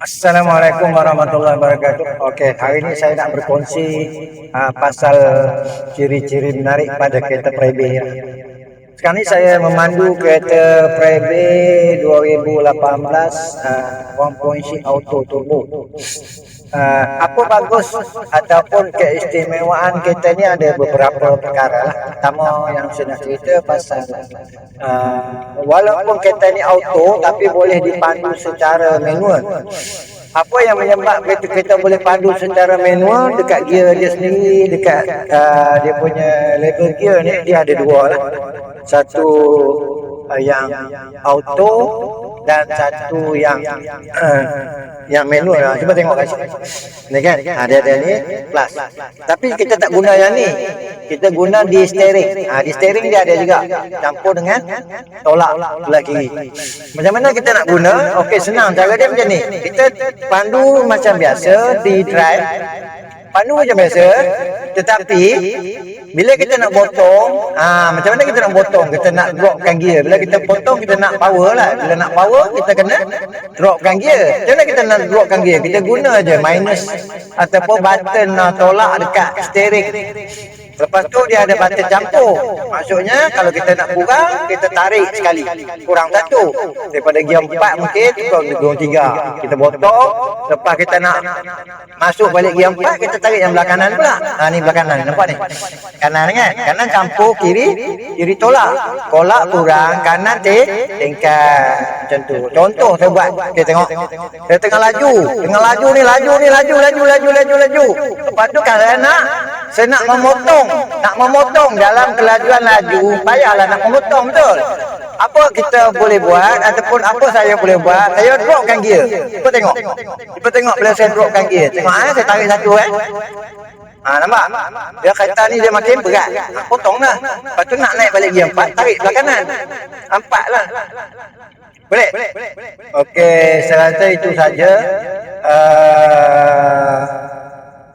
Assalamualaikum warahmatullahi wabarakatuh. Okey, hari ini saya nak berkongsi pasal ciri-ciri menarik pada kereta Prebe. Sekarang ni saya memandu kereta Prebe 2018 1.6 auto turbo. Apa bagus ataupun keistimewaan kereta ni ada beberapa perkara lah. Pertama yang saya nak cerita pasal walaupun kereta ni auto tapi boleh dipandu secara manual. Apa yang menyebabkan kereta boleh pandu secara manual? Dekat gear dia sendiri, dekat dia punya level gear ni dia ada dua lah. Satu yang auto dan satu yang manual lah. Cuba tengok kat sini. Ni kan? Dia ada ni plus. Tapi kita tak guna yang ni. Kita guna di steering. Di steering dia ada juga campur dengan tolak belah kiri. Macam mana kita nak guna? Okey, senang cara dia macam ni. Kita pandu macam biasa di drive. Pandu macam biasa, tetapi bila kita nak potong, macam mana kita nak potong? Kita nak dropkan gear. Bila kita potong, kita nak power lah. Bila nak power, kita kena dropkan gear. Macam mana kita nak dropkan gear? Kita guna je minus ataupun button tolak dekat steering. Lepas tu dia ada button campur. Maksudnya kalau kita nak kurang, kita tarik sekali. Kurang satu. Daripada gear 4 mungkin tukar gear 3. Kita potong. Lepas kita nak masuk balik gear 4, kita tarik yang belah kanan pula. Ni belah kanan. Nampak ni? Kanan kan? Kanan campur, kiri tolak. Tolak kurang, kanan tingkat. Macam tu. Contoh saya buat. Okay, tengok. Saya tengah laju. Laju. Lepas tu kalau saya nak memotong dalam kelajuan laju, payahlah nak memotong, betul? Apa kita boleh buat ataupun apa saya boleh buat? Saya dropkan gear. Cuba tengok bila saya dropkan gear. Tengok saya tarik satu nampak? Dia kereta ni dia makin berat. Potonglah. Lepas tu nak naik balik gear 4, tarik belah kanan. Nampaklah. Boleh? Okey, saya rasa itu saja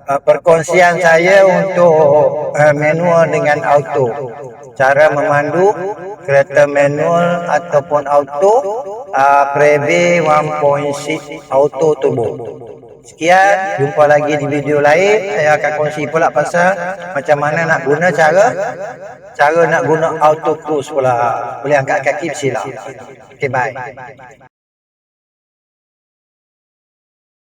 perkongsian saya untuk manual dengan auto. Cara memandu kereta manual ataupun auto Prebe 1.6 auto turbo. Sekian, jumpa lagi di video lain. Saya akan kongsi pula pasal macam mana nak guna cara nak guna auto cruise pula. Boleh angkat kaki bersilap. Okay, bye.